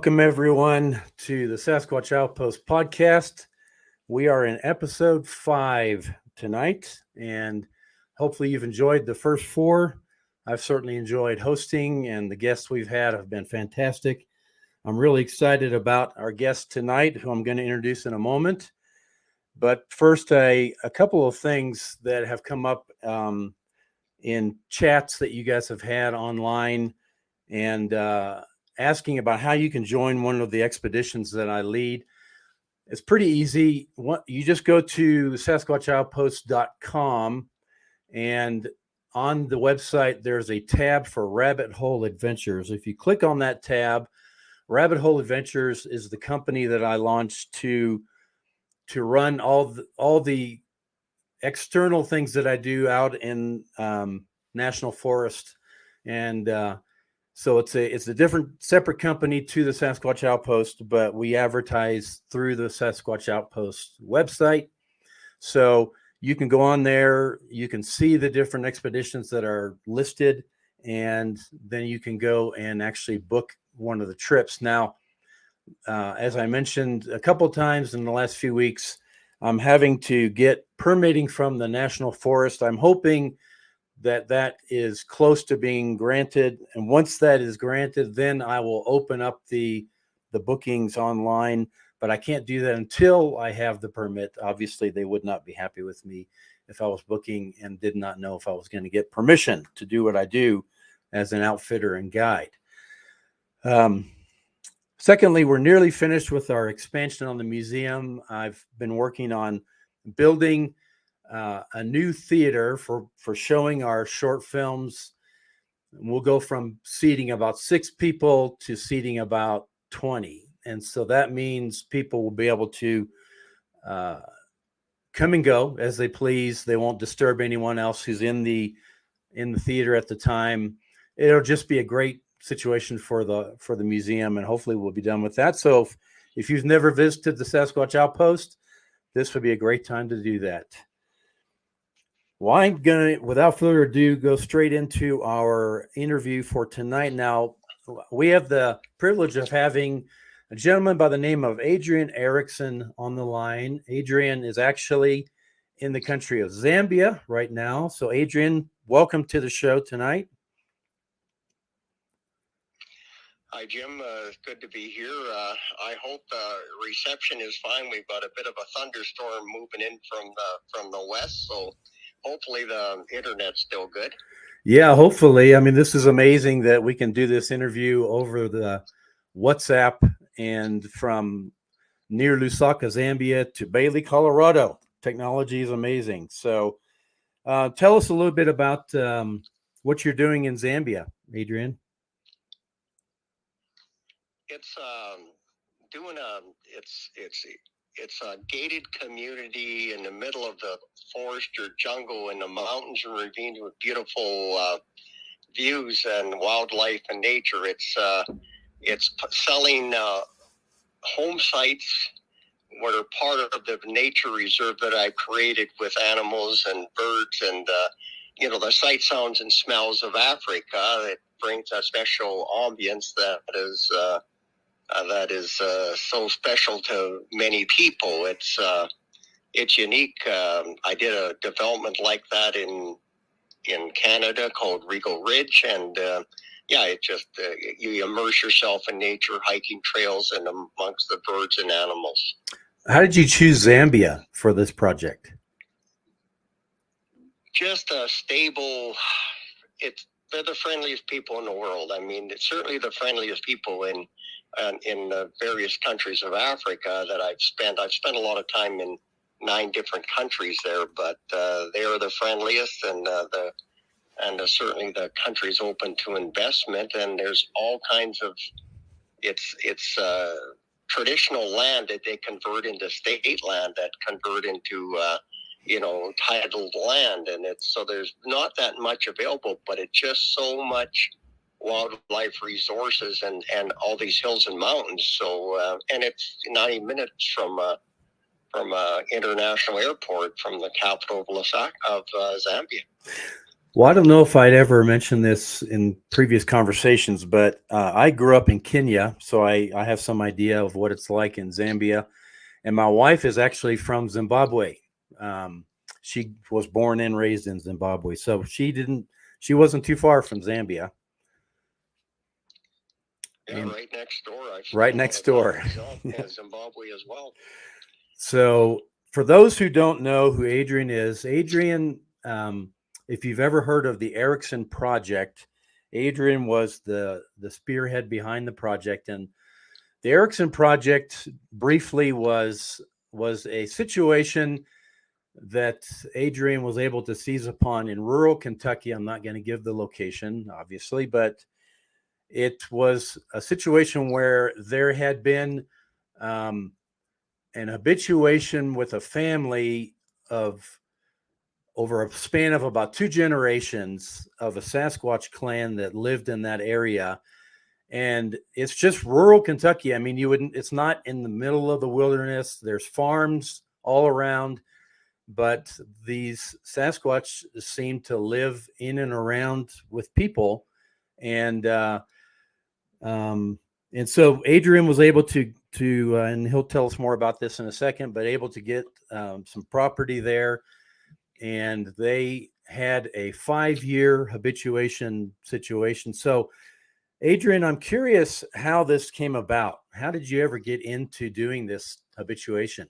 Welcome, everyone, to the Sasquatch Outpost podcast. We are in episode 5 tonight, and hopefully you've enjoyed the first 4. I've certainly enjoyed hosting, and the guests we've had have been fantastic. I'm really excited about our guest tonight, who I'm going to introduce in a moment. But first, a couple of things that have come up in chats that you guys have had online, and asking about how you can join one of the expeditions that I lead. It's pretty easy. You just go to sasquatchoutpost.com, and on the website, there's a tab for Rabbit Hole Adventures. If you click on that tab, Rabbit Hole Adventures is the company that I launched to run all the external things that I do out in national forest. And so it's a different separate company to the Sasquatch Outpost, but we advertise through the Sasquatch Outpost website. So you can go on there, you can see the different expeditions that are listed, and then you can go and actually book one of the trips. Now, as I mentioned a couple of times in the last few weeks, I'm having to get permitting from the National Forest. I'm hoping that is close to being granted. And once that is granted, then I will open up the bookings online. But I can't do that until I have the permit. Obviously, they would not be happy with me if I was booking and did not know if I was going to get permission to do what I do as an outfitter and guide. Secondly, we're nearly finished with our expansion on the museum. I've been working on building a new theater for showing our short films. We'll go from seating about 6 people to seating about 20. And so that means people will be able to come and go as they please. They won't disturb anyone else who's in the theater at the time. It'll just be a great situation for the museum, and hopefully we'll be done with that. So if you've never visited the Sasquatch Outpost, this would be a great time to do that. Well, I'm going to, without further ado, go straight into our interview for tonight. Now, we have the privilege of having a gentleman by the name of Adrian Erickson on the line. Adrian is actually in the country of Zambia right now. So, Adrian, welcome to the show tonight. Hi, Jim. It's good to be here. I hope the reception is fine. We've got a bit of a thunderstorm moving in from the west, so hopefully the internet's still good. Yeah, hopefully. I mean, this is amazing that we can do this interview over the WhatsApp and from near Lusaka, Zambia to Bailey, Colorado. Technology is amazing. So tell us a little bit about what you're doing in Zambia, Adrian. It's a gated community in the middle of the forest or jungle in the mountains and ravines with beautiful views and wildlife and nature. It's selling home sites that are part of the nature reserve that I've created with animals and birds and the sight, sounds, and smells of Africa. It brings a special ambience that is so special to many people. It's unique. I did a development like that in Canada called Regal Ridge, and it just you immerse yourself in nature, hiking trails, and amongst the birds and animals. How did you choose Zambia for this project? Just a stable. They're the friendliest people in the world. I mean, it's certainly the friendliest people in the various countries of Africa that I've spent. I've spent a lot of time in 9 different countries there, but they are the friendliest, and certainly the country's open to investment. And there's all kinds of it's traditional land that they convert into state land, that convert into titled land, and so there's not that much available, but it's just so much wildlife resources and all these hills and mountains. So and it's 90 minutes from a international airport from the capital of Zambia. Well, I don't know if I'd ever mentioned this in previous conversations, but I grew up in Kenya, so I have some idea of what it's like in Zambia. And my wife is actually from Zimbabwe. Um, she was born and raised in Zimbabwe, so she wasn't too far from Zambia. Yeah, And right next door. I've right spent a lot next of time door. in Zimbabwe as well. So, for those who don't know who Adrian is, Adrian, if you've ever heard of the Erickson Project, Adrian was the spearhead behind the project. And the Erickson Project briefly was a situation that Adrian was able to seize upon in rural Kentucky. I'm not going to give the location, obviously, but it was a situation where there had been um, an habituation with a family of over a span of about 2 generations of a Sasquatch clan that lived in that area. And it's just rural Kentucky. I mean, you wouldn't, it's not in the middle of the wilderness. There's farms all around, but these Sasquatch seem to live in and around with people. And, um, and so Adrian was able to and he'll tell us more about this in a second, but able to get some property there, and they had a 5-year habituation situation. So, Adrian, I'm curious how this came about. How did you ever get into doing this habituation?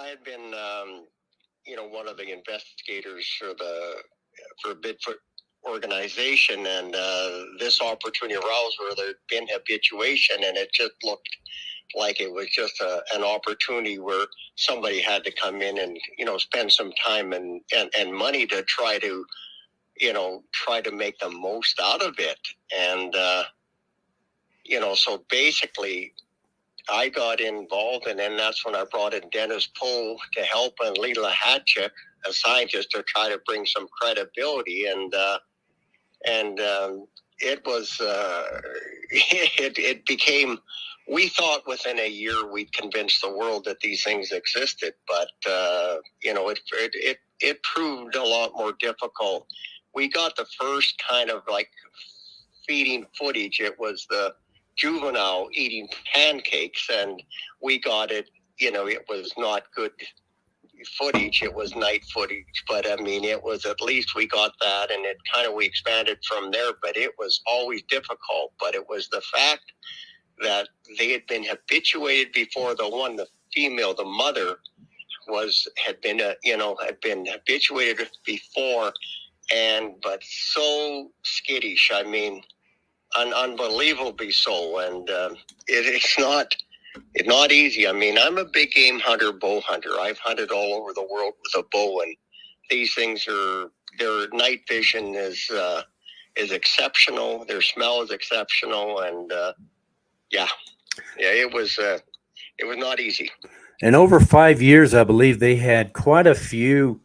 I had been, one of the investigators for Bigfoot organization, and this opportunity arose where there'd been habituation, and it just looked like it was just an opportunity where somebody had to come in and spend some time and money to try to make the most out of it. And so basically I got involved, and then that's when I brought in Dennis Pohl to help, and Leela Hatchett, a scientist, to try to bring some credibility. And it was it became. We thought within a year we'd convince the world that these things existed, but it proved a lot more difficult. We got the first kind of like feeding footage. It was the juvenile eating pancakes, and we got it. It was not good footage. It was night footage, but I mean, it was, at least we got that, and it kind of, we expanded from there. But it was always difficult. But it was the fact that they had been habituated before. The female, the mother, had been habituated before, but so skittish. I mean, unbelievably so. And it's not easy. I mean, I'm a big game hunter, bow hunter. I've hunted all over the world with a bow, and these things their night vision is exceptional. Their smell is exceptional, and it was not easy. And over 5 years, I believe they had quite a few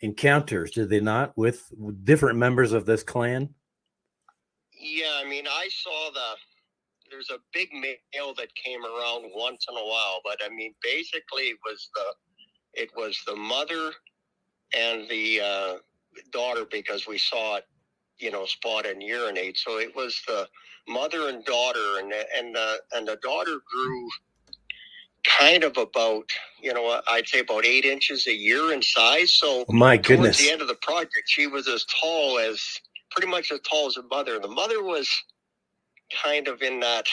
encounters, did they not, with different members of this clan? Yeah, I mean, I saw there's a big male that came around once in a while, but I mean, basically it was the mother and the daughter, because we saw it, spot and urinate. So it was the mother and daughter, and the daughter grew kind of about, I'd say about 8 inches a year in size. So my goodness, towards the end of the project, she was pretty much as tall as her mother. The mother was kind of in that,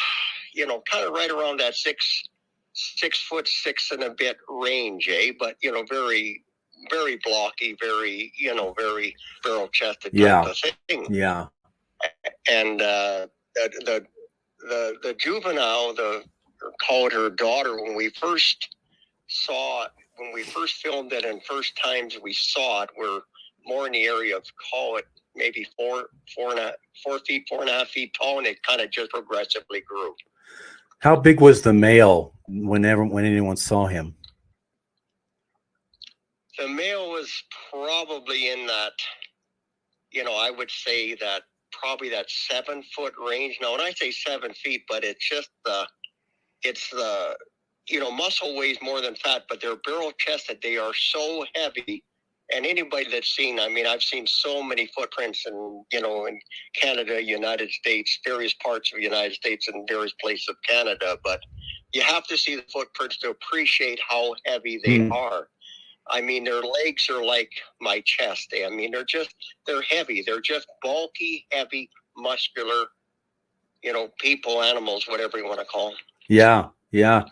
kind of right around that 6'6" and a bit range, but very, very blocky, very, very barrel chested type of thing. Yeah. And the juvenile, called her daughter, when we first filmed it, and first times we saw it, we're more in the area of, call it maybe 4.5 feet tall, and it kind of just progressively grew. How big was the male when anyone saw him? The male was probably in that, I would say that probably that 7-foot range. Now, when I say 7 feet, but it's just muscle weighs more than fat, but they're barrel chested. They are so heavy And anybody that's seen, I mean, I've seen so many footprints in, you know, in Canada, United States, various parts of the United States and various places of Canada. But you have to see the footprints to appreciate how heavy they are. I mean, their legs are like my chest. I mean, they're heavy. They're just bulky, heavy, muscular, you know, people, animals, whatever you want to call them. Yeah. Yeah.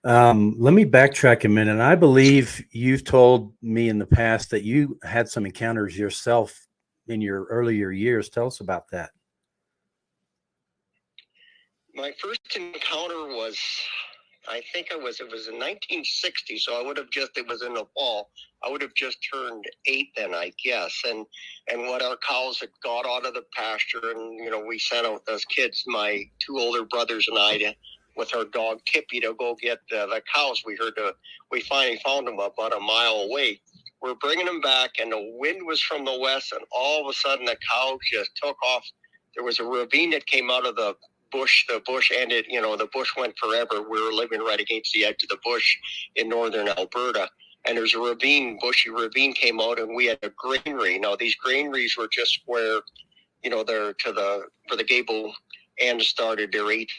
Let me backtrack a minute. I believe you've told me in the past that you had some encounters yourself in your earlier years. Tell us about that. My first encounter was, I think it was in 1960. So it was in the fall. I would have just turned 8 then, I guess. And what our cows had got out of the pasture, and, you know, we sent out those kids, my 2 older brothers and I, with our dog Tippy to go get the cows. We finally found them about a mile away. We're bringing them back, and the wind was from the west, and all of a sudden the cows just took off. There was a ravine that came out of the bush. The bush ended, you know, the bush went forever. We were living right against the edge of the bush in northern Alberta. And there's a ravine, bushy ravine came out, and we had a granary. Now, these granaries were just square, you know, they're for the gable end started, they're 8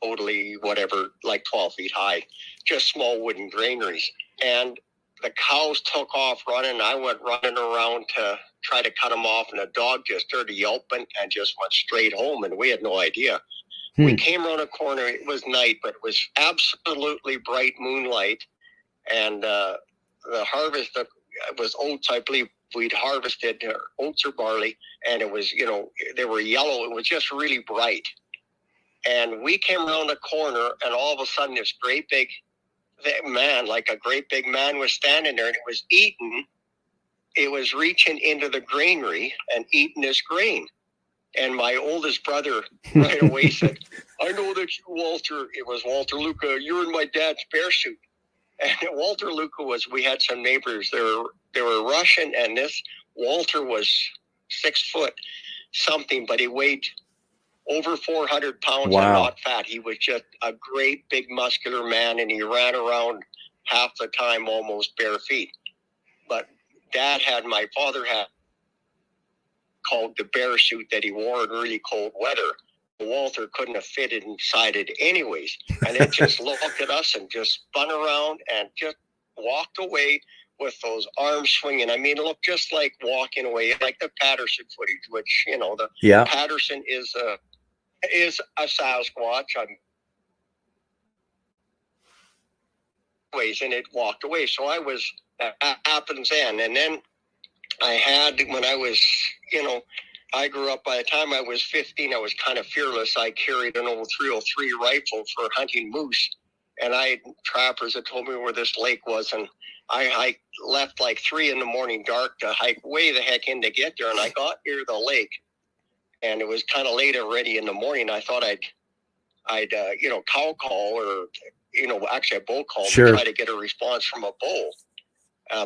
totally whatever, like 12 feet high, just small wooden granaries. And the cows took off running. I went running around to try to cut them off, and the dog just started yelping and just went straight home, and we had no idea. We came around a corner. It was night, but it was absolutely bright moonlight, and the harvest was oats. I believe we'd harvested oats or barley, and it was, you know, they were yellow. It was just really bright. And we came around a corner, and all of a sudden this great big man, like a great big man, was standing there, and it was eating. It was reaching into the granary and eating this grain. And my oldest brother right away said, I know that you, Walter, it was Walter Luca, you're in my dad's bear suit. And Walter Luca we had some neighbors, they were Russian, and this Walter was 6 foot something, but he weighed over 400 pounds. Wow. And not fat. He was just a great big muscular man, and he ran around half the time almost bare feet. But my father had called the bear suit that he wore in really cold weather. Walter couldn't have fitted inside it anyways. And it just looked at us and just spun around and just walked away with those arms swinging. I mean, it looked just like walking away, like the Patterson footage, which, you know, Patterson is a Sasquatch. And it walked away. So that happens then. And then I had, when I was, you know, I grew up, by the time I was 15, I was kind of fearless. I carried an old 303 rifle for hunting moose. And I had trappers that told me where this lake was. And I left like 3 a.m, dark, to hike way the heck in to get there. And I got near the lake, and it was kind of late already in the morning. I thought I'd you know, cow call, or, you know, actually a bull call, to try to get a response from a bull.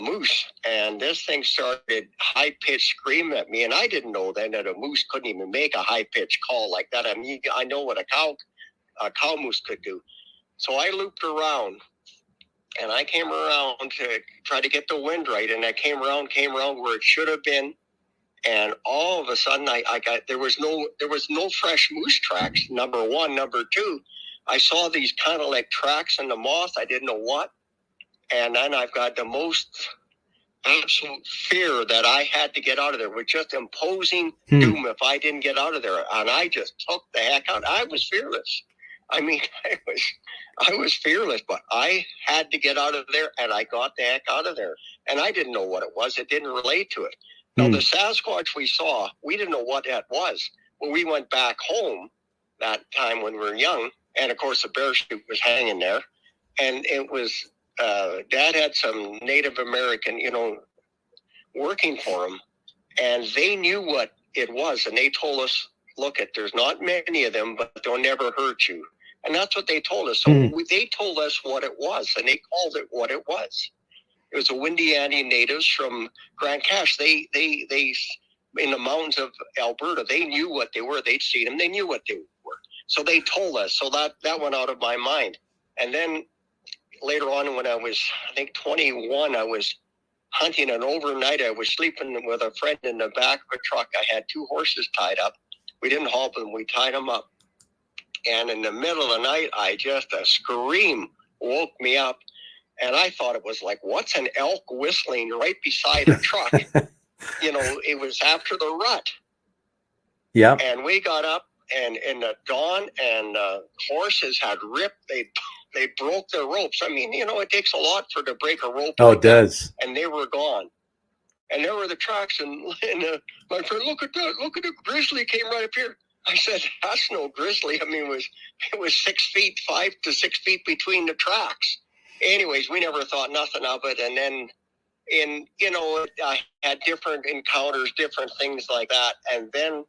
Moose, and this thing started high-pitched screaming at me, and I didn't know then that a moose couldn't even make a high-pitched call like that. I mean, I know what a cow moose could do. So I looped around, and I came around to try to get the wind right, and I came around where it should have been, and all of a sudden there was no fresh moose tracks. Number one. Number two, I saw these kind of like tracks in the moss. I didn't know what. And then I've got the most absolute fear that I had to get out of there, with just imposing doom if I didn't get out of there. And I just took the heck out. I was fearless. I mean, I was fearless, but I had to get out of there, and I got the heck out of there. And I didn't know what it was. It didn't relate to it. Now, the Sasquatch we saw, we didn't know what that was. When we went back home that time when we were young, and of course the bear suit was hanging there, and it was... Dad had some Native American, you know, working for him, and they knew what it was. And they told us, look, there's not many of them, but they'll never hurt you. And that's what they told us. So they told us what it was, and they called it what it was. It was the Windiani natives from Grand Cache. They in the mountains of Alberta, they knew what they were. They'd seen them. They knew what they were. So they told us. So that went out of my mind. And then later on, when I was, I think, 21, I was hunting, and overnight I was sleeping with a friend in the back of a truck. I had 2 horses tied up. We didn't haul them, we tied them up. And in the middle of the night, a scream woke me up. And I thought it was like, what's an elk whistling right beside a truck? It was after the rut. Yeah. And we got up, and in the dawn, and horses had ripped. They broke their ropes. I mean, it takes a lot to break a rope. Oh, it does. And they were gone. And there were the tracks. And my friend, look at that. Look at the grizzly came right up here. I said, that's no grizzly. I mean, it was 6 feet, 5 to 6 feet between the tracks. Anyways, we never thought nothing of it. And then I had different encounters, different things like that. And then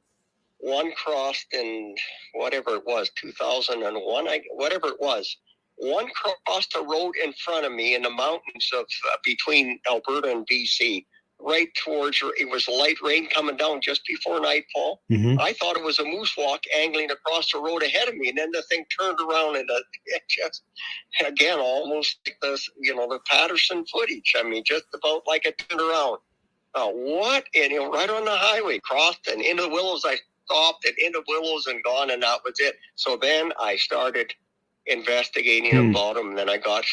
one crossed in whatever it was, 2001, whatever it was. One crossed a road in front of me in the mountains of between Alberta and BC, right towards, it was light rain coming down just before nightfall. Mm-hmm. I thought it was a moose walk angling across the road ahead of me, and then the thing turned around, and it just, again, almost like the Patterson footage. I mean, just about like it turned around. What? And right on the highway, crossed, and into the willows. I stopped, and into willows and gone, and that was it. So then I started investigating about them, and then I got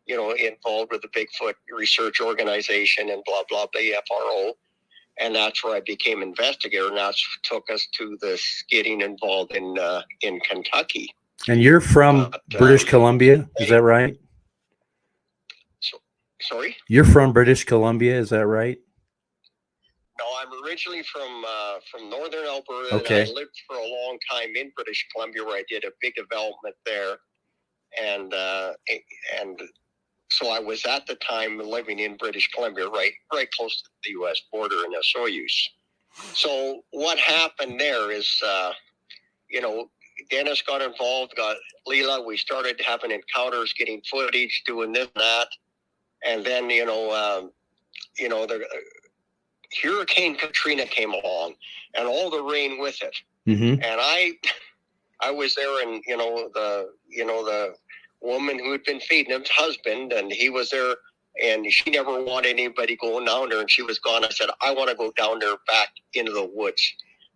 involved with the Bigfoot Research Organization and blah, blah, BFRO. And that's where I became investigator. And that's took us to this getting involved in Kentucky. And you're from British Columbia, is that right? Sorry? You're from British Columbia, is that right? No, I'm originally from northern Alberta. Okay. And I lived for a long time in British Columbia, where I did a big development there. And so I was at the time living in British Columbia, right close to the U.S. border in Soyuz. So what happened there is, Dennis got involved, got Leela. We started having encounters, getting footage, doing this and that. And then, the Hurricane Katrina came along, and all the rain with it. Mm-hmm. And I was there, and, the woman who had been feeding him, husband, and he was there, and she never wanted anybody going down there, and she was gone. I said, I want to go down there back into the woods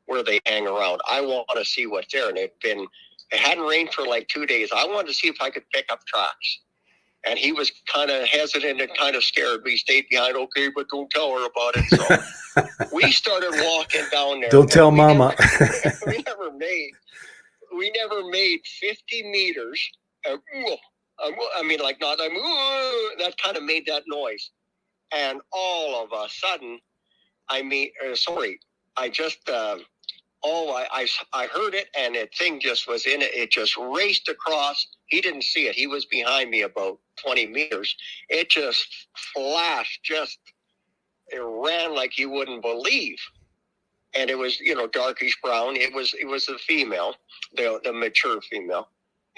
where they hang around. I want to see what's there. And it hadn't rained for like 2 days. I wanted to see if I could pick up tracks. And he was kind of hesitant and kind of scared. We stayed behind, okay, but don't tell her about it. So we started walking down there. Don't tell Mama. We never made 50 meters. I mean, like not, that kind of made that noise. And all of a sudden, I just, I heard it, and the thing just was in it. It just raced across. He didn't see it. He was behind me about 20 meters. It just flashed, it ran like you wouldn't believe. And it was, darkish brown. It was a female, the mature female.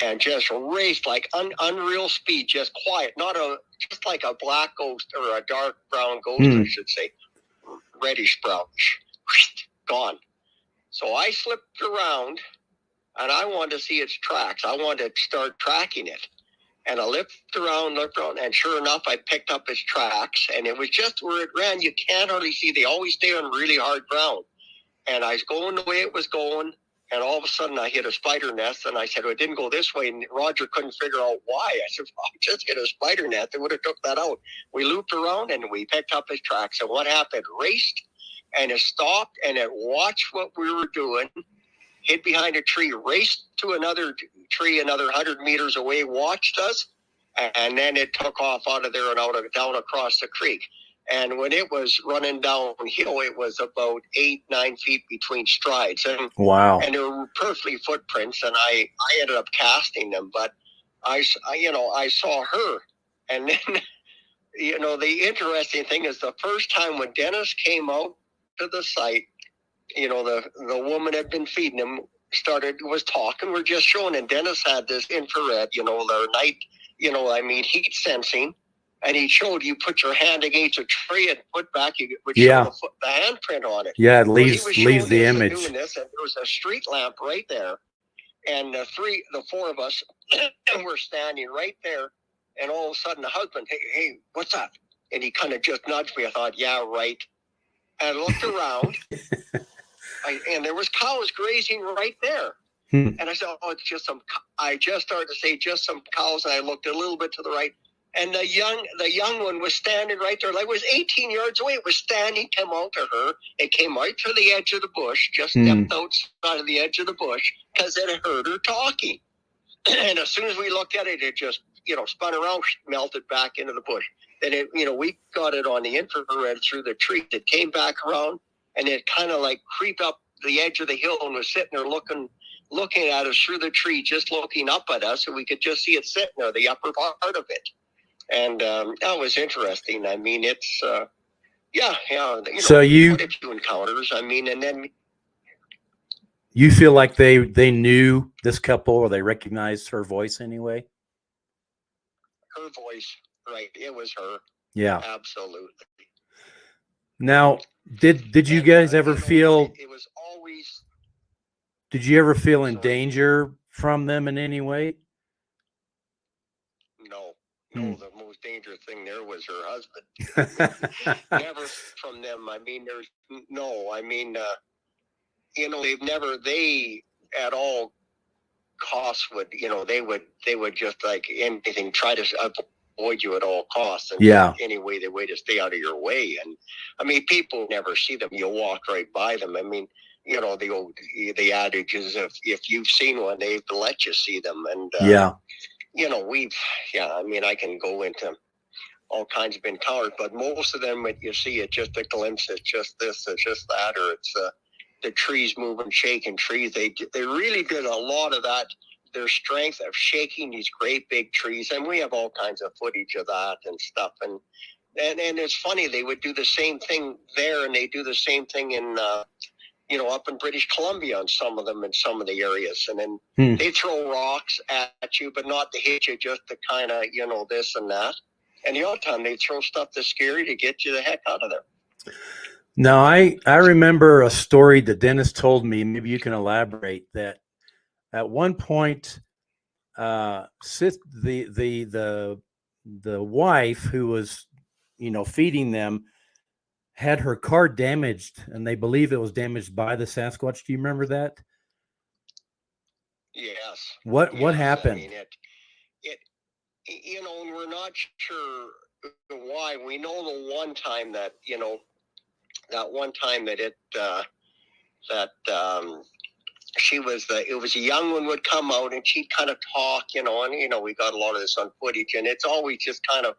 And just raced like unreal speed, just quiet, just like a black ghost or a dark brown ghost, I should say, reddish brownish, gone. So I slipped around, and I wanted to see its tracks. I wanted to start tracking it. And I looked around, and sure enough, I picked up its tracks, and it was just where it ran. You can't hardly see. They always stay on really hard ground. And I was going the way it was going. And all of a sudden, I hit a spider nest, and I said, well, it didn't go this way. And Roger couldn't figure out why. I said, well, I just hit a spider nest. They would have took that out. We looped around, and we picked up his tracks. And what happened? Raced, and it stopped, and it watched what we were doing, hid behind a tree, raced to another tree another 100 meters away, watched us, and then it took off out of there and down across the creek. And when it was running downhill, it was about 8-9 feet between strides. And wow. And there were perfectly footprints, and I ended up casting them. But I saw her. And then, the interesting thing is the first time when Dennis came out to the site, the woman had been feeding him, was talking. We're just showing, and Dennis had this infrared, their night, heat sensing. And he showed you put your hand against a tree and put back, you would show the handprint on it. Yeah, it leaves the image. Doing this, and there was a street lamp right there. And the four of us were standing right there. And all of a sudden the husband, hey, what's that? And he kind of just nudged me. I thought, yeah, right. And I looked around, and there was cows grazing right there. And I said, oh, it's just some. I just started to say just some cows, and I looked a little bit to the right, and the young one was standing right there. Like it was 18 yards away. It was standing, came out to her. It came right to the edge of the bush, just stepped outside of the edge of the bush because it heard her talking. And as soon as we looked at it, it just, spun around, melted back into the bush. Then it, we got it on the infrared through the tree. It came back around, and it kind of like creeped up the edge of the hill and was sitting there looking at us through the tree, just looking up at us, and we could just see it sitting there, the upper part of it. And that was interesting. I mean, it's, So quite a few encounters. I mean, and then... You feel like they knew this couple, or they recognized her voice anyway? Her voice, right. It was her. Yeah. Absolutely. Now, did you guys ever feel... It was always... Did you ever feel in danger from them in any way? No. The most dangerous thing there was her husband. Never from them. I mean, they at all costs would, they would just like anything, try to avoid you at all costs. And any way to stay out of your way. And I mean, people never see them. You walk right by them. I mean, the adage is if you've seen one, they let you see them. And, I mean, I can go into all kinds of encounters, but most of them, you see it just a glimpse. It's just this, it's just that, or it's the trees moving, shaking trees. They really did a lot of that. Their strength of shaking these great big trees, and we have all kinds of footage of that and stuff. And it's funny, they would do the same thing there, and they do the same thing in up in British Columbia on some of them in some of the areas. And then they throw rocks at you, but not to hit you, just to kind of this and that. And the other time they throw stuff that's scary to get you the heck out of there. Now, I remember a story that Dennis told me. Maybe you can elaborate that. At one point, the wife who was, feeding them had her car damaged, and they believe it was damaged by the Sasquatch. Do you remember that? Yes. What happened? I mean, and we're not sure why. We know the one time that, it was a young one would come out and she'd kind of talk, and, we got a lot of this on footage, and it's always just kind of,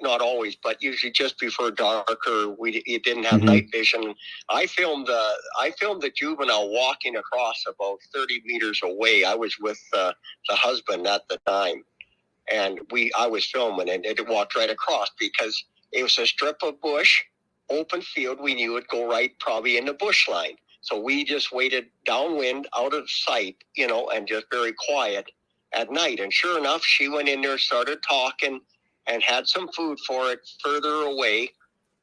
not always, but usually just before dark, or you didn't have night vision. I filmed the juvenile walking across about 30 meters away. I was with the husband at the time, and I was filming, and it walked right across because it was a strip of bush, open field. We knew it'd go right probably in the bush line. So we just waited downwind, out of sight, and just very quiet at night. And sure enough, she went in there, started talking, and had some food for it further away.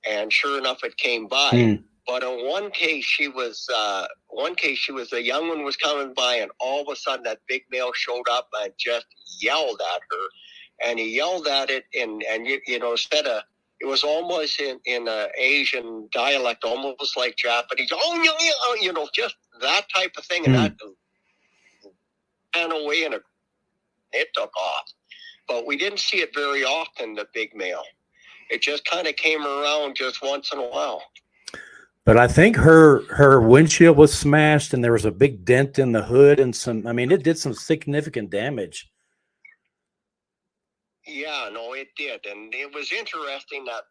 And sure enough, it came by. But in one case, she was a young one was coming by, and all of a sudden that big male showed up and just yelled at her. And he yelled at it, and instead of, it was almost in an Asian dialect, almost like Japanese. Just that type of thing. And that ran away, and it took off. But we didn't see it very often, the big male. It just kind of came around just once in a while. But I think her windshield was smashed, and there was a big dent in the hood, and it did some significant damage. Yeah, no, it did. And it was interesting that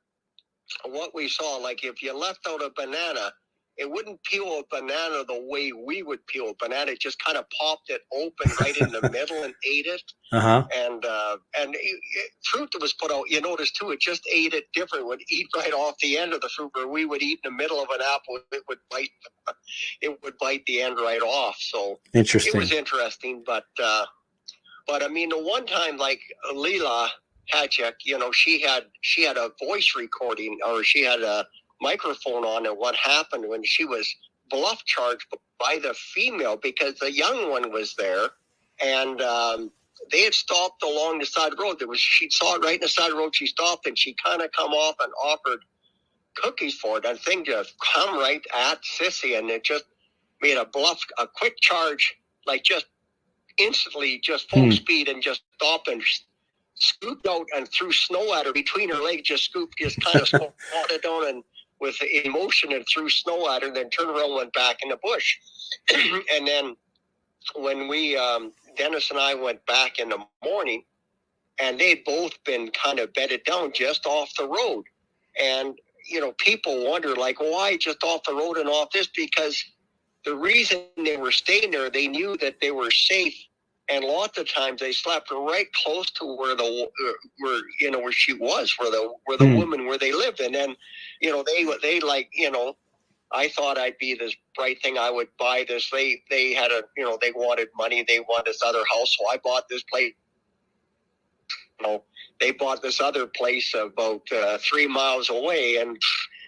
what we saw, like if you left out a banana, it wouldn't peel a banana the way we would peel a banana. It just kind of popped it open right in the middle and ate it. And fruit that was put out, you notice too, it just ate it different. It would eat right off the end of the fruit, where we would eat in the middle of an apple. It would bite the end right off. So interesting. It was interesting, but I mean, the one time, like Leela Hatchek, she had a voice recording, or she had a microphone on, and what happened when she was bluff charged by the female, because the young one was there, and they had stopped along the side of the road. She saw it right in the side of the road. She stopped and she kind of come off and offered cookies for it. And the thing just come right at Sissy, and it just made a quick charge, like just instantly, just full speed, and just stopped and scooped out and threw snow at her between her legs. Just kind of squatted down and with emotion and threw snow at her. Then turned around, and went back in the bush. And then when we Dennis and I went back in the morning, and they'd both been kind of bedded down just off the road. And people wonder, like, why just off the road and off this? Because the reason they were staying there, they knew that they were safe, and lots of times they slept right close to where where she was, where the woman, where they lived. And then they like, I thought I'd be this bright thing. I would buy this. They had they wanted money. They wanted this other house, so I bought this place. They bought this other place about 3 miles away, and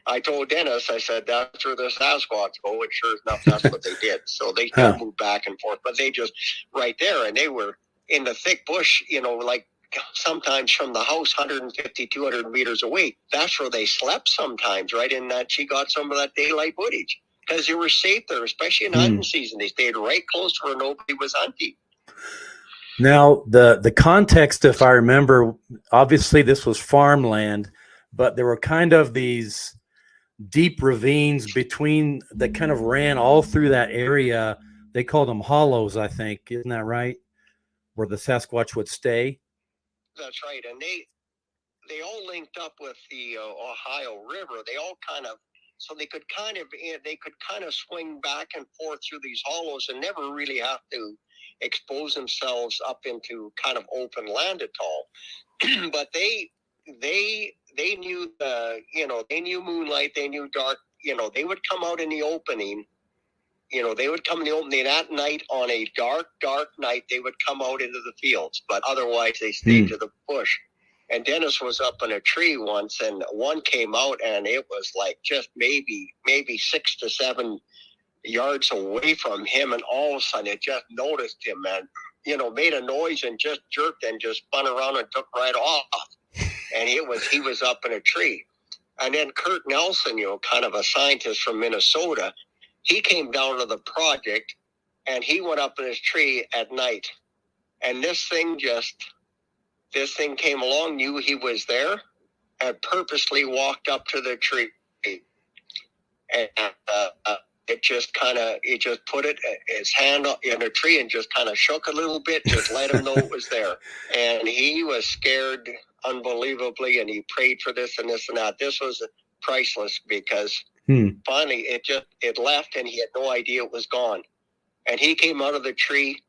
I told Dennis, I said, that's where the Sasquatch go. And sure enough, that's what they did. So they moved back and forth, but they just right there, and they were in the thick bush, like sometimes from the house 150, 200 meters away. That's where they slept sometimes, right in that. She got some of that daylight footage because they were safe there, especially in hunting season. They stayed right close to where nobody was hunting. Now, the context, if I remember, obviously this was farmland, but there were kind of these deep ravines between that kind of ran all through that area. They called them hollows, I think. Isn't that right? Where the Sasquatch would stay? That's right. And they all linked up with the Ohio River. They all kind of, so they could kind of swing back and forth through these hollows and never really have to expose themselves up into kind of open land at all. But they knew they knew moonlight, they knew dark. They would come out in the opening. They would come in the opening at night. On a dark night, they would come out into the fields, but otherwise they stayed to the bush. And Dennis was up in a tree once, and one came out, and it was like just maybe 6 to 7 yards away from him, and all of a sudden it just noticed him and made a noise and just jerked and just spun around and took right off. And he was up in a tree. And then Kurt Nelson, kind of a scientist from Minnesota, he came down to the project, and he went up in his tree at night. And this thing came along, knew he was there, and purposely walked up to the tree. And it just put his hand in a tree and just kind of shook a little bit, just let him know it was there. And he was scared unbelievably, and he prayed for this and this and that. This was priceless because finally it left, and he had no idea it was gone. And he came out of the tree,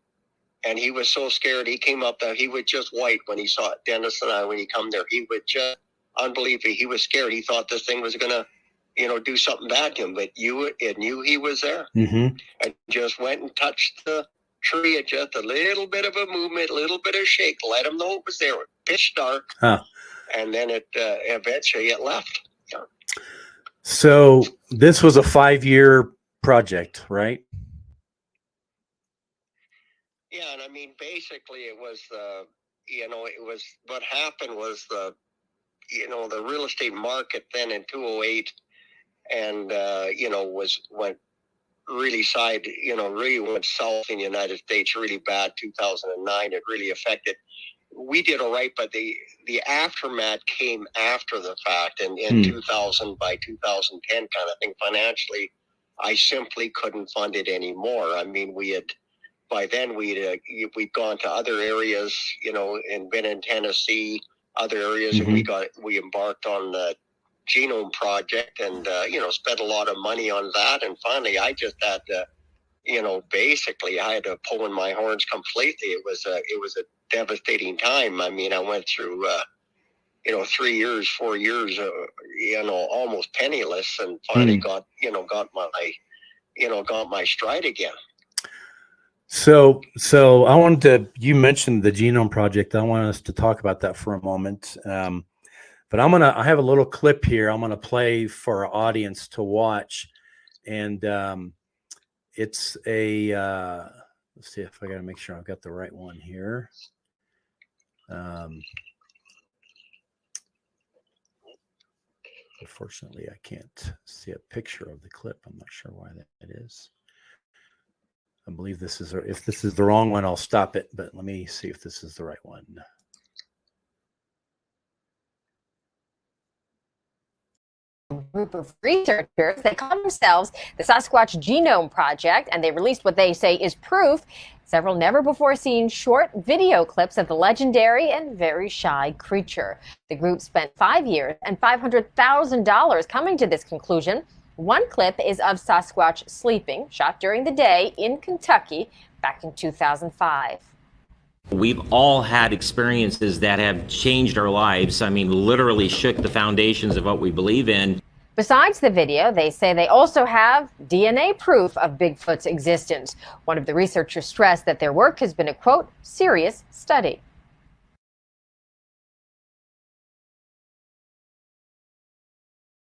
and he was so scared. He came up there. He was just white when he saw it. Dennis and I, when he come there, he was just unbelievable. He was scared. He thought this thing was going to do something bad to him, but it knew he was there, and just went and touched the tree at just a little bit of a movement, a little bit of shake, let him know it was there. Pitch dark, and then it eventually it left. Yeah. So this was a 5-year project, right? Yeah, and I mean, basically, it was it was what happened was the real estate market then in 2008. And went really really went south in the United States really bad. 2009, it really affected. We did all right, but the aftermath came after the fact. And in 2000, by 2010 kind of thing, financially, I simply couldn't fund it anymore. I mean, by then we'd gone to other areas, and been in Tennessee, other areas, and we embarked on the Genome Project, and spent a lot of money on that. And finally, I just had to, basically, I had to pull in my horns completely. It was a devastating time. I mean, I went through 3 years, 4 years, almost penniless, and finally got my stride again. So you mentioned the Genome Project. I want us to talk about that for a moment. But I have a little clip here I'm going to play for our audience to watch. And it's let's see if I got to make sure I've got the right one here. Unfortunately, I can't see a picture of the clip. I'm not sure why that is. I believe this is, if this is the wrong one, I'll stop it, but let me see if this is the right one. Group of researchers. They call themselves the Sasquatch Genome Project, and they released what they say is proof. Several never-before-seen short video clips of the legendary and very shy creature. The group spent 5 years and $500,000 coming to this conclusion. One clip is of Sasquatch sleeping, shot during the day in Kentucky back in 2005. We've all had experiences that have changed our lives. I mean, literally shook the foundations of what we believe in. Besides the video, they say they also have DNA proof of Bigfoot's existence. One of the researchers stressed that their work has been a, quote, serious study.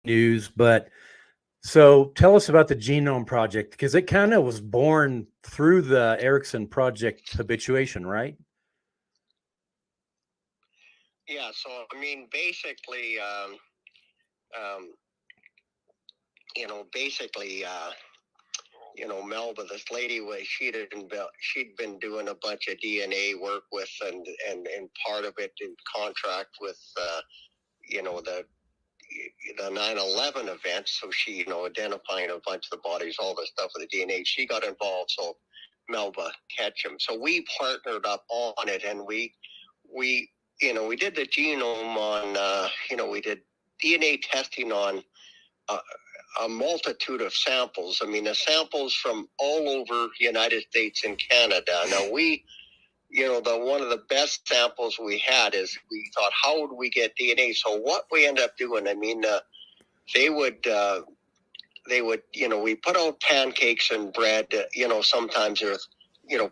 News, but so tell us about the Genome Project, because it kind of was born through the Erickson Project habituation, right? Yeah, so I mean, basically, Melba, this lady was she'd been doing a bunch of DNA work with, and part of it in contract with, the 9/11 event. So she, identifying a bunch of the bodies, all the stuff with the DNA. She got involved, so Melba Ketchum. So we partnered up on it, and we did the genome on, we did DNA testing on a multitude of samples. I mean, the samples from all over the United States and Canada. Now one of the best samples we had is, we thought, how would we get DNA? So what we ended up doing, I mean, they would, we put out pancakes and bread, sometimes there's,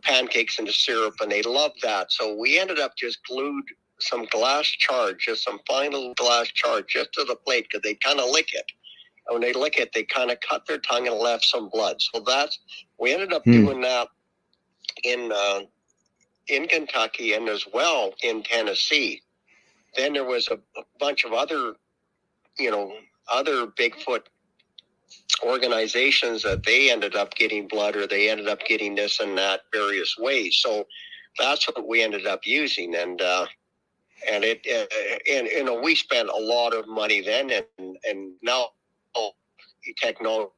pancakes into syrup, and they loved that. So we ended up just glued some glass charge, just some fine little glass charge just to the plate, because they kind of lick it. And when they lick it, they kind of cut their tongue and left some blood. So we ended up doing that in Kentucky and as well in Tennessee. Then there was a bunch of other Bigfoot organizations that they ended up getting blood, or they ended up getting this and that various ways. So that's what we ended up using. And we spent a lot of money then, and now technology.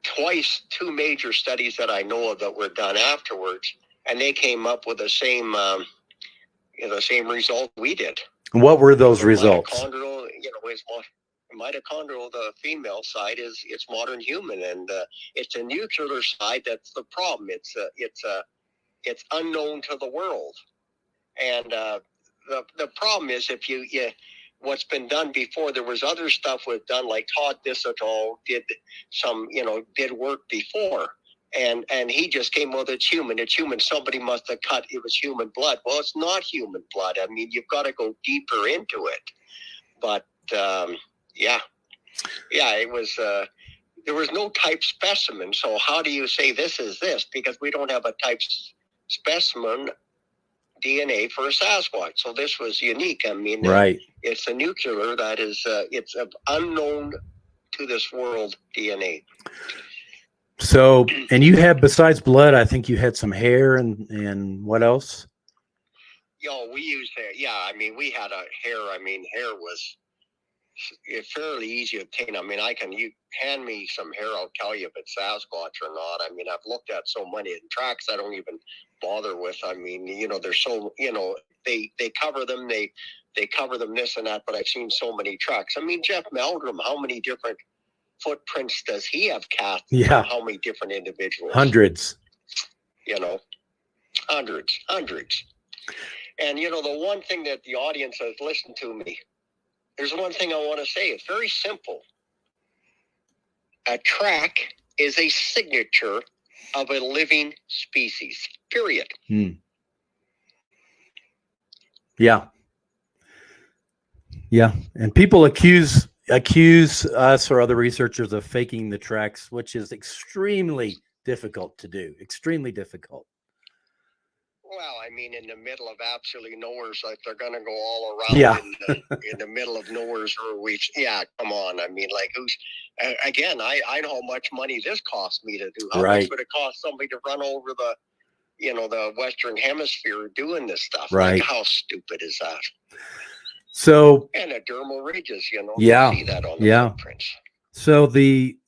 Twice, two major studies that I know of that were done afterwards, and they came up with the same result we did. What were those results? Mitochondrial, the female side it's modern human, and it's a nuclear side that's the problem. It's unknown to the world, and the problem is, if you what's been done before, there was other stuff was done, like Todd Disotol did work before, and he just came, well, it's human, somebody must have cut, it was human blood. Well, it's not human blood. I mean, you've got to go deeper into it. But it was there was no type specimen. So how do you say this is this? Because we don't have a type specimen DNA for a Sasquatch. So this was unique. I mean, right. It's a nuclear that is, it's unknown to this world DNA. So, and you have, besides blood, I think you had some hair and what else? We used hair. Yeah, I mean, we had hair. I mean, hair was fairly easy to obtain. I mean, you hand me some hair, I'll tell you if it's Sasquatch or not. I mean, I've looked at so many tracks I don't even bother with. I mean, they're so, they cover them, they cover them this and that, but I've seen so many tracks. I mean, Jeff Meldrum, how many different footprints does he have cast? Yeah. How many different individuals? Hundreds. Hundreds. And, the one thing that the audience has listened to me, there's one thing I want to say. It's very simple. A track is a signature of a living species, period. Yeah. And people accuse us or other researchers of faking the tracks, which is extremely difficult to do. Extremely difficult. Well, I mean, in the middle of absolutely nowhere, so if they're going to go all around Yeah. in the middle of nowhere, yeah, come on. I mean, like, again, I know how much money this cost me to do. How Right. much would it cost somebody to run over the Western Hemisphere doing this stuff? Right. Like, how stupid is that? So, And the dermal ridges, Yeah. you see that on the Yeah. footprints. so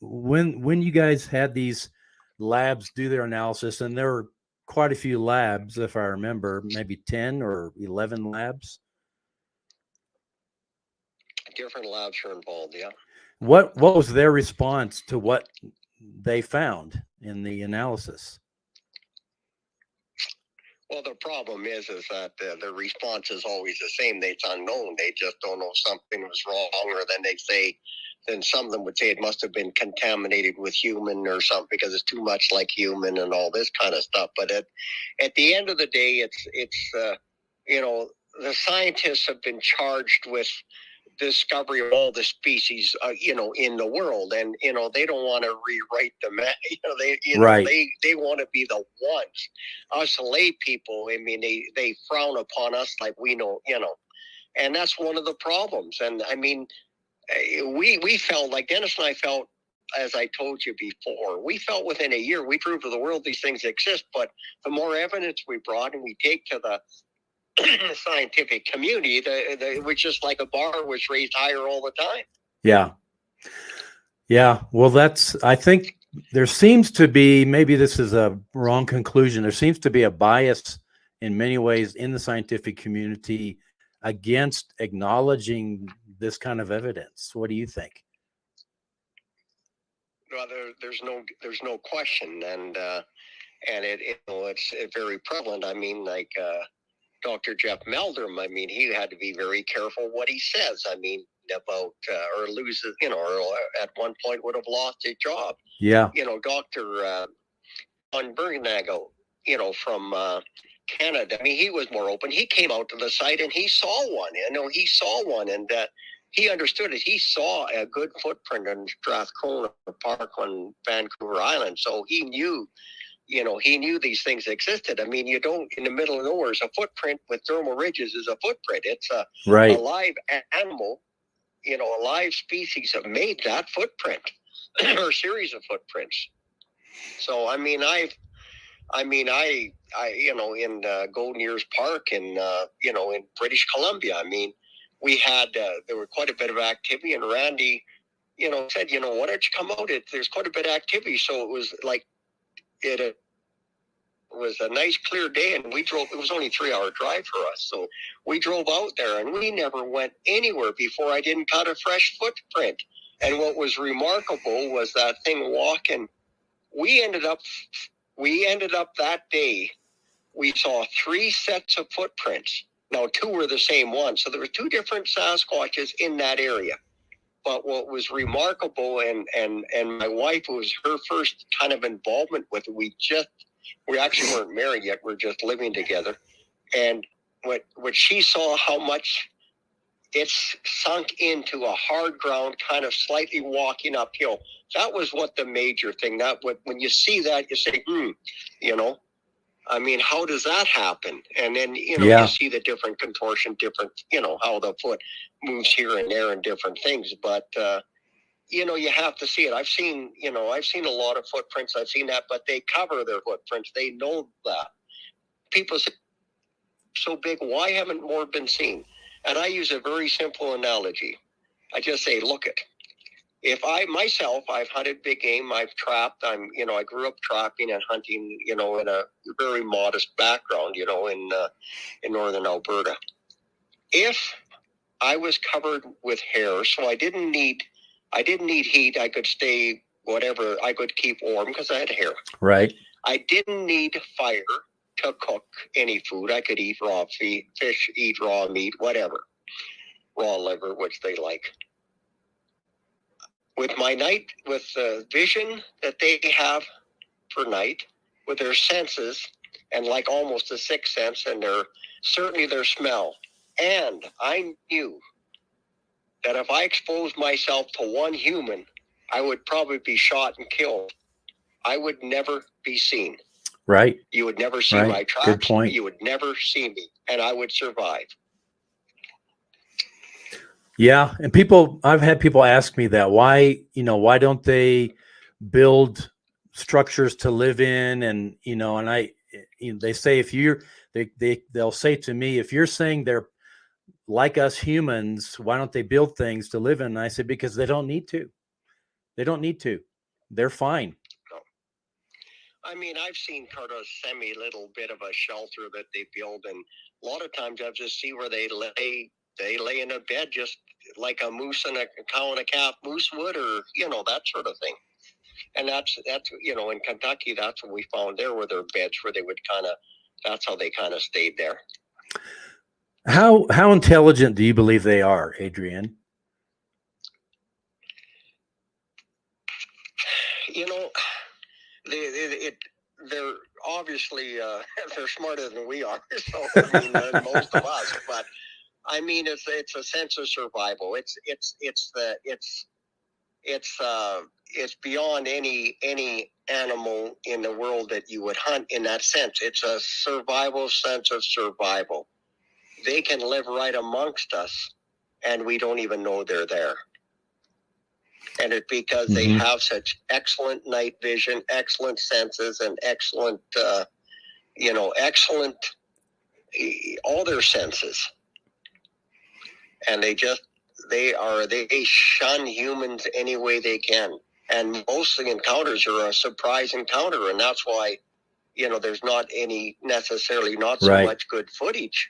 when you guys had these labs do their analysis, and there were quite a few labs, if I remember, maybe 10 or 11 labs. Different labs are involved, yeah. What was their response to what they found in the analysis? Well, the problem is that the response is always the same. It's unknown. They just don't know something was wrong, or then some of them would say it must have been contaminated with human or something because it's too much like human and all this kind of stuff. But at the end of the day, it's the scientists have been charged with discovery of all the species, in the world, and they don't want to rewrite the map. Right. They want to be the ones. Us lay people, I mean, they frown upon us like we know, and that's one of the problems. And I mean, we felt like Dennis and I felt, as I told you before, we felt within a year we proved to the world these things exist. But the more evidence we brought and we take to the scientific community, it was just like a bar was raised higher all the time. Yeah. Well, I think there seems to be, maybe this is a wrong conclusion, there seems to be a bias in many ways in the scientific community against acknowledging this kind of evidence. What do you think? Well, there's no question, and it's very prevalent. I mean, like Dr. Jeff Meldrum, I mean, he had to be very careful what he says. I mean, about or loses, or at one point would have lost his job. Yeah. Dr. John Bernago, from Canada. I mean, he was more open. He came out to the site and he saw one. He saw one, and he understood it. He saw a good footprint in Strathcona Park on Vancouver Island, so he knew. He knew these things existed. I mean, you don't, in the middle of nowhere, a footprint with dermal ridges is a footprint. It's a live animal, a live species have made that footprint or a series of footprints. So, I mean, I in Golden Ears Park in British Columbia, I mean, we had, there were quite a bit of activity, and Randy, said, why don't you come out? There's quite a bit of activity. So it was like, it was a nice clear day, and we drove. It was only a 3-hour drive for us, so we drove out there, and we never went anywhere before I didn't cut a fresh footprint. And what was remarkable was that thing walking. We ended up that day, we saw 3 sets of footprints. Now 2 were the same one, so there were 2 different Sasquatches in that area. But what was remarkable, and my wife, it was her first kind of involvement with it. We actually weren't married yet. We're just living together. And what she saw, how much it's sunk into a hard ground, kind of slightly walking uphill. That was what the major thing. When you see that, you say, I mean, how does that happen? And then, you see the different contortion, how the foot moves here and there and different things. But, you have to see it. I've seen a lot of footprints. I've seen that, but they cover their footprints. They know that. People say, so big, why haven't more been seen? And I use a very simple analogy. I just say, look it. If I've hunted big game, I've trapped, I grew up trapping and hunting, in a very modest background, in northern Alberta. If I was covered with hair, so I didn't need heat. I could stay whatever. I could keep warm because I had hair. Right. I didn't need fire to cook any food. I could eat raw fish, eat raw meat, whatever. Raw liver, which they like. With the vision that they have for night, with their senses, and like almost a sixth sense, and certainly their smell. And I knew that if I exposed myself to one human, I would probably be shot and killed. I would never be seen. Right. You would never see Right. my Good tracks. point. You would never see me, and I would survive. Yeah. And I've had people ask me that, why don't they build structures to live in? And, they say, they'll say to me, if you're saying they're like us humans, why don't they build things to live in? And I said, because they don't need to. They don't need to. They're fine. No. I mean, I've seen kind of little bit of a shelter that they build, and a lot of times I just see where they lay in a bed just like a moose and a cow and a calf moose would, or that sort of thing. And that's in Kentucky, that's what we found there, were their beds where they would that's how they kind of stayed there. How intelligent do you believe they are, Adrian? They're obviously they're smarter than we are. So I mean, than most of us. But I mean, it's a sense of survival. It's beyond any animal in the world that you would hunt in that sense. It's a survival sense of survival. They can live right amongst us, and we don't even know they're there. And it's because they have such excellent night vision, excellent senses, and excellent, all their senses. And they shun humans any way they can. And most of the encounters are a surprise encounter. And that's why, there's not so much good footage,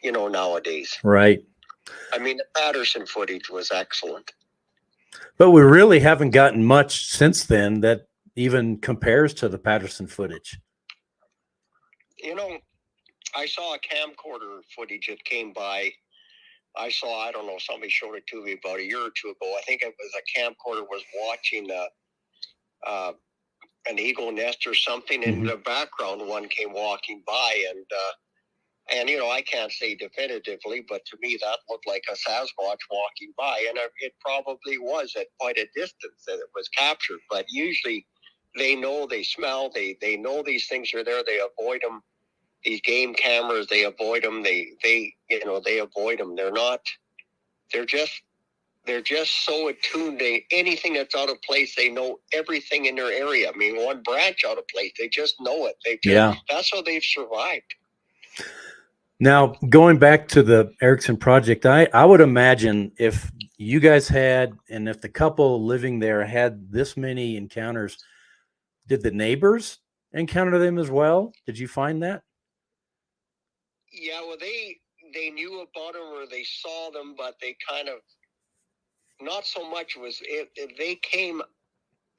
nowadays. Right. I mean, the Patterson footage was excellent. But we really haven't gotten much since then that even compares to the Patterson footage. I saw a camcorder footage that came by. I don't know, somebody showed it to me about a year or two ago. I think it was a camcorder was watching an eagle nest or something. In the background, one came walking by, and I can't say definitively, but to me that looked like a Sasquatch walking by, and it probably was at quite a distance that it was captured. But usually they know, they smell, they know these things are there. They avoid them. These game cameras, they avoid them. They avoid them. They're just so attuned to anything that's out of place. They know everything in their area. I mean, one branch out of place, they just know it. That's how they've survived. Now, going back to the Erickson Project, I would imagine if you guys had, and if the couple living there had this many encounters, did the neighbors encounter them as well? Did you find that? Yeah, well, they knew about them, or they saw them, but they kind of, not so much was it. They came,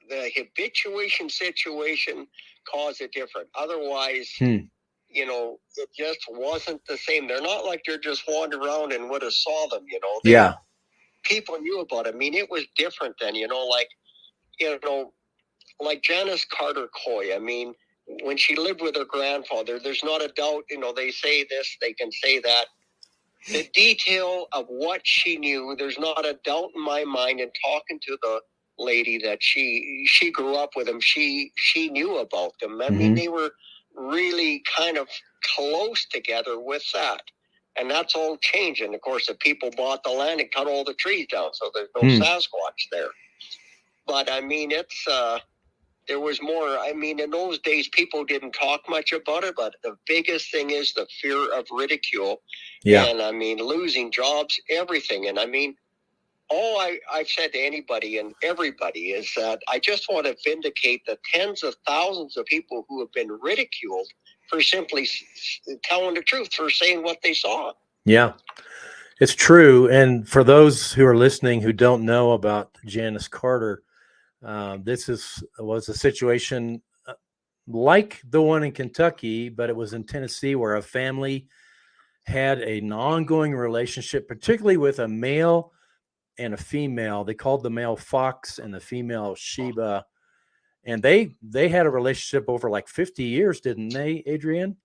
the habituation situation caused it different. Otherwise, it just wasn't the same. They're not like they're just wandering around and would have saw them, People knew about it. I mean, it was different then, like Janice Carter Coy. I mean, when she lived with her grandfather, there's not a doubt, they say this, they can say that. The detail of what she knew, there's not a doubt in my mind, and talking to the lady that she grew up with them, she knew about them. I mean, they were really kind of close together with that. And that's all changed. And of course, the people bought the land and cut all the trees down, so there's no Sasquatch there. But I mean, there was more. I mean, in those days, people didn't talk much about it, but the biggest thing is the fear of ridicule. Yeah. And I mean, losing jobs, everything. And I mean, all I've said to anybody and everybody is that I just want to vindicate the tens of thousands of people who have been ridiculed for simply telling the truth, for saying what they saw. Yeah, it's true. And for those who are listening who don't know about Janice Carter, this was a situation like the one in Kentucky, but it was in Tennessee, where a family had an ongoing relationship, particularly with a male and a female. They called the male Fox and the female Sheba, and they had a relationship over like 50 years, didn't they, Adrian?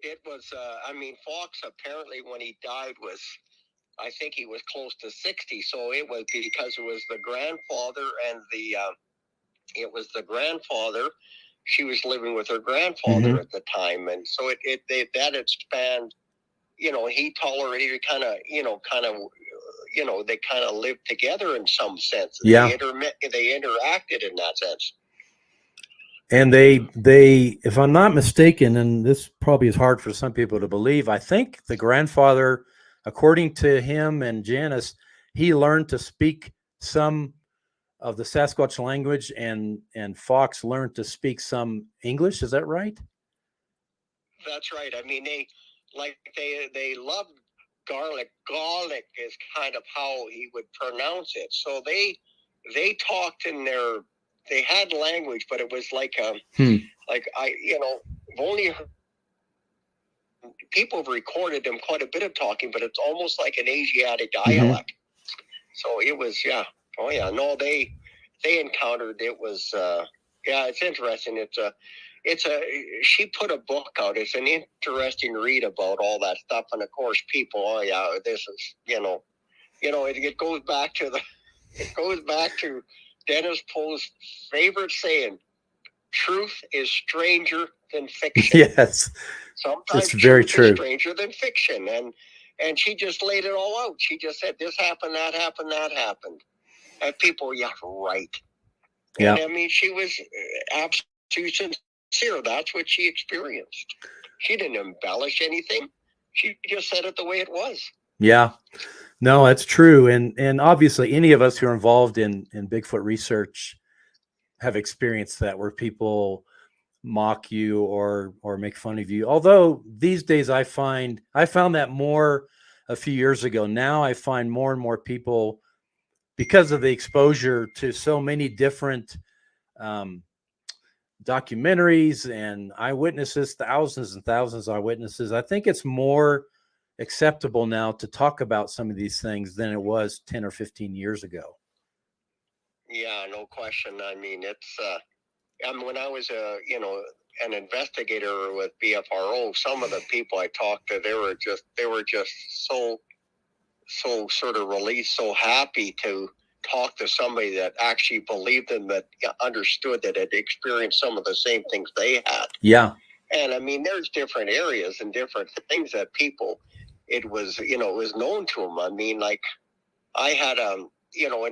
It was, I mean, Fox apparently when he died I think he was close to 60. So it was because it was the grandfather and it was the grandfather she was living with her grandfather at the time, and so that had spanned. He tolerated they kind of lived together in some sense. Yeah. They interacted in that sense. And they, if I'm not mistaken, and this probably is hard for some people to believe, I think the grandfather, according to him and Janice, he learned to speak some of the Sasquatch language, and Fox learned to speak some English. Is that right? That's right. I mean, they loved garlic. Garlic is kind of how he would pronounce it. So they talked in they had language, but it was like only people have recorded them quite a bit of talking, but it's almost like an Asiatic dialect. So it was, yeah. Oh yeah. No, they encountered, it was, it's interesting. She put a book out. It's an interesting read about all that stuff. And of course, people, this is, it goes back to Dennis Poe's favorite saying, truth is stranger than fiction. Yes. Sometimes it's very true. Is stranger than fiction. And she just laid it all out. She just said, this happened, that happened, that happened. And people, yeah, right. Yeah. And I mean, she was absolutely sincere. That's what she experienced. She didn't embellish anything. She just said it the way it was. Yeah. No, that's true. And obviously any of us who are involved in Bigfoot research have experienced that, where people mock you or make fun of you. Although these days I found that more a few years ago. Now I find more and more people, because of the exposure to so many different documentaries and eyewitnesses, thousands and thousands of eyewitnesses, I think it's more acceptable now to talk about some of these things than it was 10 or 15 years ago. Yeah, no question. I mean, it's when I was an investigator with BFRO, some of the people I talked to, they were just so sort of relieved, so happy to talk to somebody that actually believed them, that understood, that had experienced some of the same things they had. Yeah. And I mean, there's different areas and different things that people, it was known to them. I mean, like I had in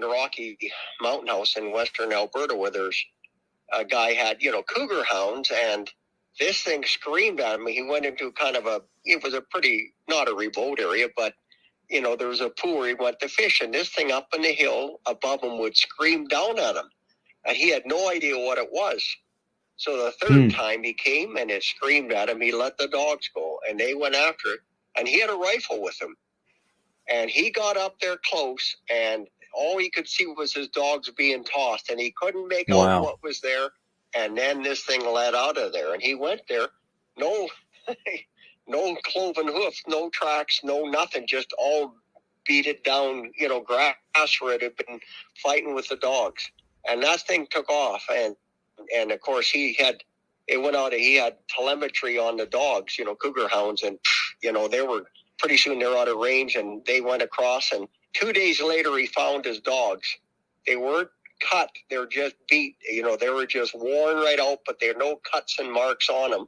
the Rocky Mountain House in Western Alberta, where there's a guy had, cougar hounds, and this thing screamed at him. He went into it was a pretty, not a remote area, but there was a pool where he went to fish, and this thing up in the hill above him would scream down at him, and he had no idea what it was. So the third time he came and it screamed at him, he let the dogs go, and they went after it, and he had a rifle with him, and he got up there close, and all he could see was his dogs being tossed, and he couldn't make out what was there. And then this thing let out of there, and he went there, no cloven hoofs, no tracks, no nothing, just all beat down, grass where it had been fighting with the dogs. And that thing took off. And of course he had telemetry on the dogs, cougar hounds, and they were pretty soon they're out of range, and they went across, and 2 days later he found his dogs. They weren't cut, they were just beat, they were just worn right out, but there were no cuts and marks on them.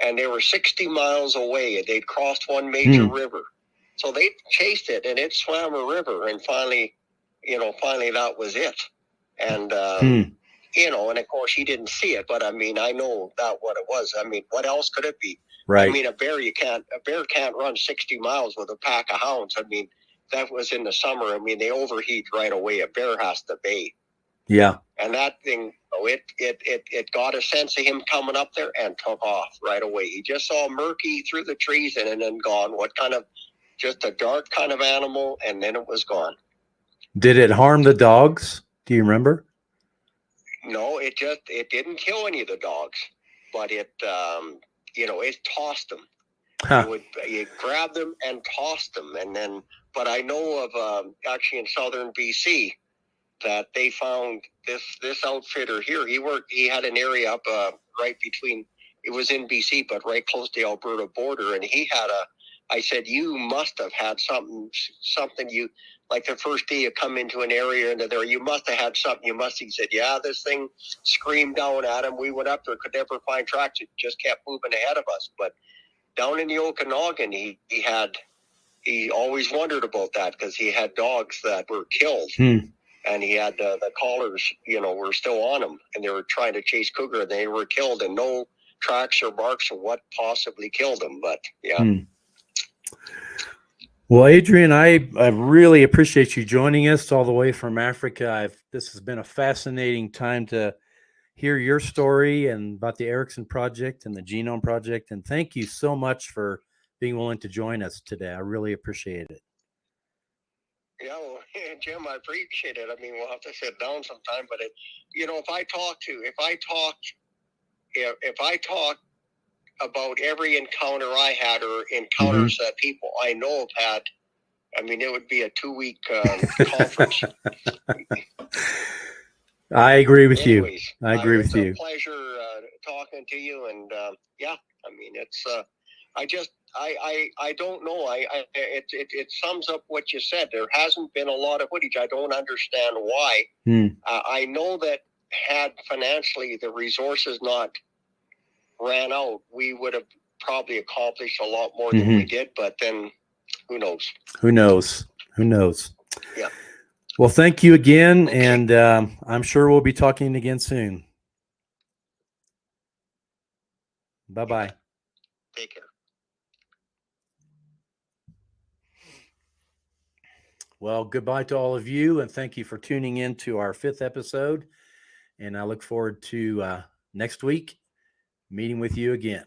And they were 60 miles away. They'd crossed one major river. So they chased it, and it swam a river, and finally that was it. And, and of course he didn't see it, but I mean, I know that what it was. I mean, what else could it be? Right. I mean, a bear can't run 60 miles with a pack of hounds. I mean, that was in the summer. I mean, they overheat right away. A bear has to bay. Yeah. And that thing, it got a sense of him coming up there and took off right away. He just saw murky through the trees and then gone. Just a dark kind of animal, and then it was gone. Did it harm the dogs? Do you remember? No, it didn't kill any of the dogs, but it tossed them. Huh. You grab them and toss them, but I know of actually in southern BC that they found this outfitter here. He had an area up right between. It was in BC, but right close to the Alberta border, and he had I said, you must have had something you, like the first day you come into an area into there, you must have had something. He said, yeah, this thing screamed down at him. We went up there, could never find tracks. It just kept moving ahead of us. But down in the Okanagan, he always wondered about that because he had dogs that were killed. And he had the collars, were still on him, and they were trying to chase cougar, and they were killed, and no tracks or marks of what possibly killed them. But yeah. Well, Adrian, I really appreciate you joining us all the way from Africa. This has been a fascinating time to hear your story and about the Erickson Project and the Genome Project. And thank you so much for being willing to join us today. I really appreciate it. Yeah, well, Jim, I appreciate it. I mean, we'll have to sit down sometime. But if I talk about every encounter I had or encounters that people I know have had, I mean, it would be a 2-week conference. I agree with you. I agree with you. It's a pleasure talking to you. And yeah, I mean, it's. I don't know. It sums up what you said. There hasn't been a lot of footage. I don't understand why. I know that had financially the resources not ran out, we would have probably accomplished a lot more than we did. But then, who knows? Who knows? Yeah. Well, thank you again, and I'm sure we'll be talking again soon. Bye-bye. Take care. Well, goodbye to all of you, and thank you for tuning in to our 5th episode. And I look forward to next week meeting with you again.